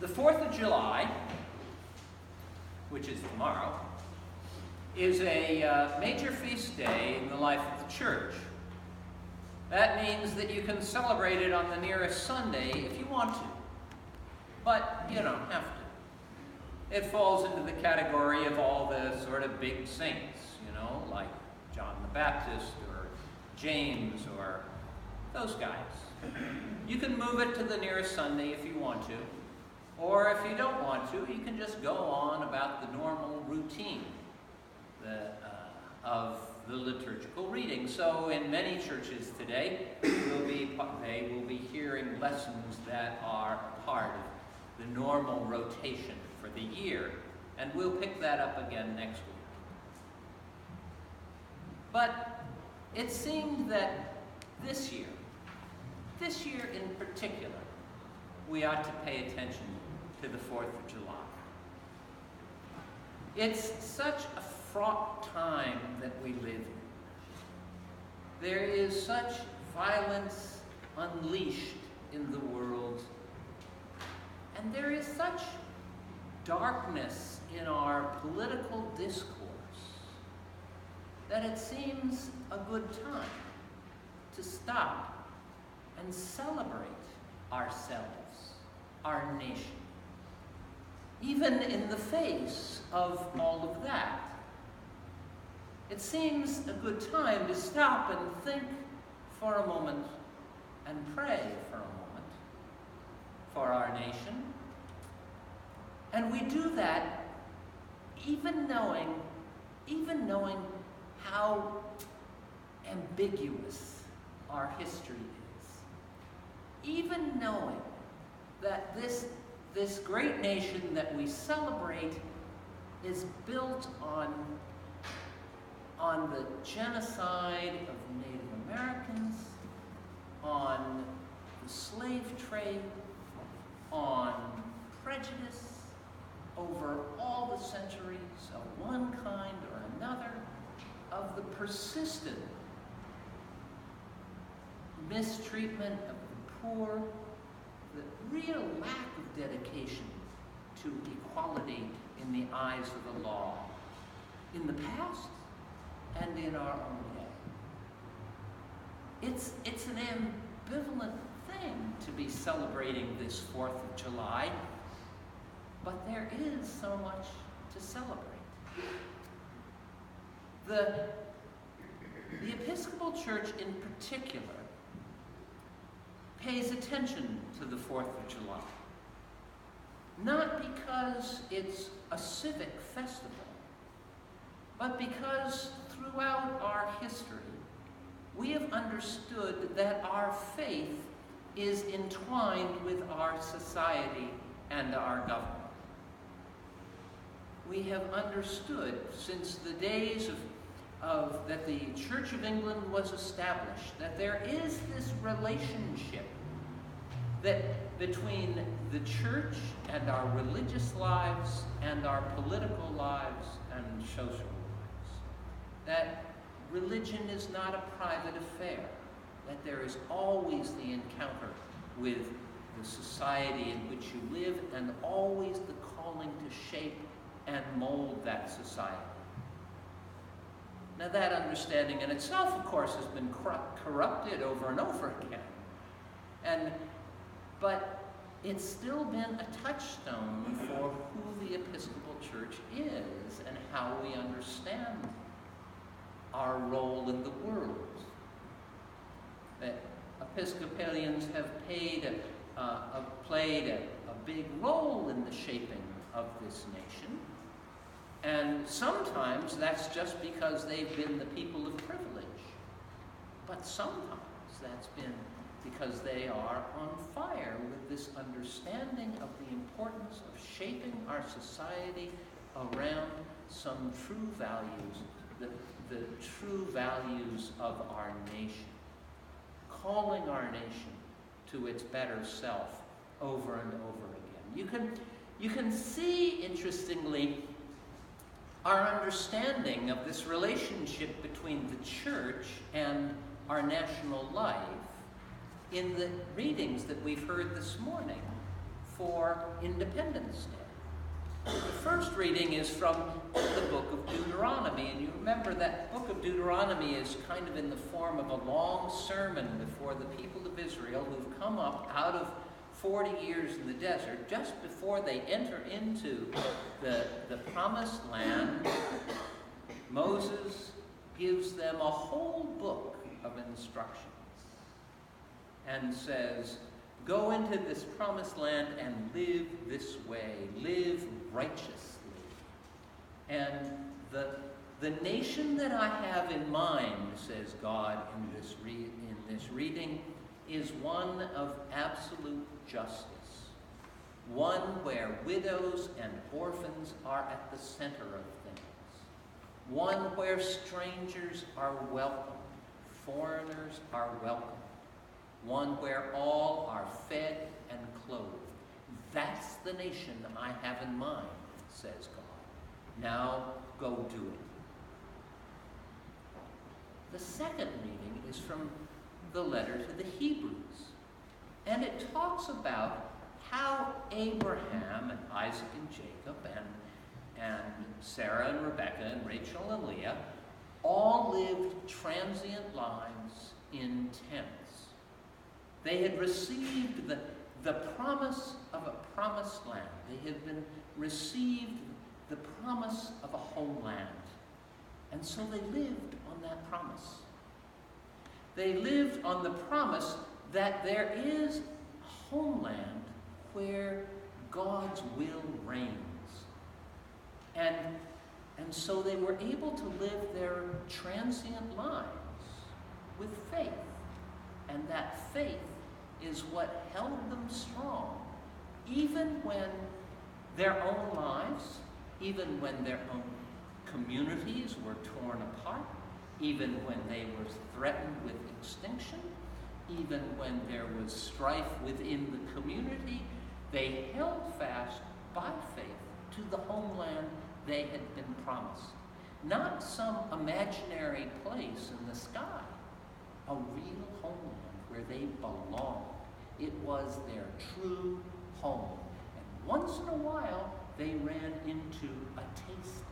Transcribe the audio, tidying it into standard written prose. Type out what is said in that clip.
The 4th of July, which is tomorrow, is a major feast day in the life of the church. That means that you can celebrate it on the nearest Sunday if you want to, but you don't have to. It falls into the category of all the sort of big saints, like John the Baptist or James or those guys. You can move it to the nearest Sunday if you want to, or if you don't want to, you can just go on about the normal routine of the liturgical reading. So in many churches today, they will be hearing lessons that are part of the normal rotation for the year, and we'll pick that up again next week. But it seemed that this year in particular, we ought to pay attention to the 4th of July. It's such a fraught time that we live in. There is such violence unleashed in the world, and there is such darkness in our political discourse that it seems a good time to stop and celebrate ourselves, our nation. Even in the face of all of that, it seems a good time to stop and think for a moment and pray for a moment for our nation. And we do that even knowing how ambiguous our history is. Even knowing that this great nation that we celebrate is built on the genocide of Native Americans, on the slave trade, on prejudice over all the centuries of one kind or another, of the persistent mistreatment of the poor, the real lack of dedication to equality in the eyes of the law, in the past and in our own day. It's an ambivalent thing to be celebrating this 4th of July, but there is so much to celebrate. The Episcopal Church in particular pays attention to the 4th of July, not because it's a civic festival, but because throughout our history, we have understood that our faith is entwined with our society and our government. We have understood since the days that the Church of England was established that there is this relationship between the church and our religious lives and our political lives and social lives. That religion is not a private affair, that there is always the encounter with the society in which you live and always the calling to shape and mold that society. Now that understanding in itself, of course, has been corrupted over and over again. But it's still been a touchstone for who the Episcopal Church is and how we understand our role in the world. That Episcopalians have played a big role in the shaping of this nation. And sometimes that's just because they've been the people of privilege. But sometimes that's been because they are on fire with this understanding of the importance of shaping our society around some true values, the true values of our nation, calling our nation to its better self over and over again. You can see, interestingly, our understanding of this relationship between the church and our national life in the readings that we've heard this morning for Independence Day. The first reading is from the book of Deuteronomy, and you remember that book of Deuteronomy is kind of in the form of a long sermon before the people of Israel who've come up out of 40 years in the desert. Just before they enter into the promised land, Moses gives them a whole book of instructions and says, go into this promised land and live this way, live righteously. And the nation that I have in mind, says God in this reading, is one of absolute justice, one where widows and orphans are at the center of things, one where strangers are welcome, foreigners are welcome, one where all are fed and clothed. That's the nation I have in mind, says God. Now go do it. The second reading is from the letter to the Hebrews, and it talks about how Abraham and Isaac and Jacob and Sarah and Rebekah and Rachel and Leah all lived transient lives in tents. They had received the promise of a promised land. They had received the promise of a homeland. And so they lived on that promise. They lived on the promise that there is a homeland where God's will reigns. And so they were able to live their transient lives with faith. And that faith is what held them strong, even when their own lives, even when their own communities were torn apart, even when they were threatened with extinction, even when there was strife within the community, they held fast by faith to the homeland they had been promised. Not some imaginary place in the sky, a real homeland where they belonged. It was their true home. And once in a while, they ran into a taste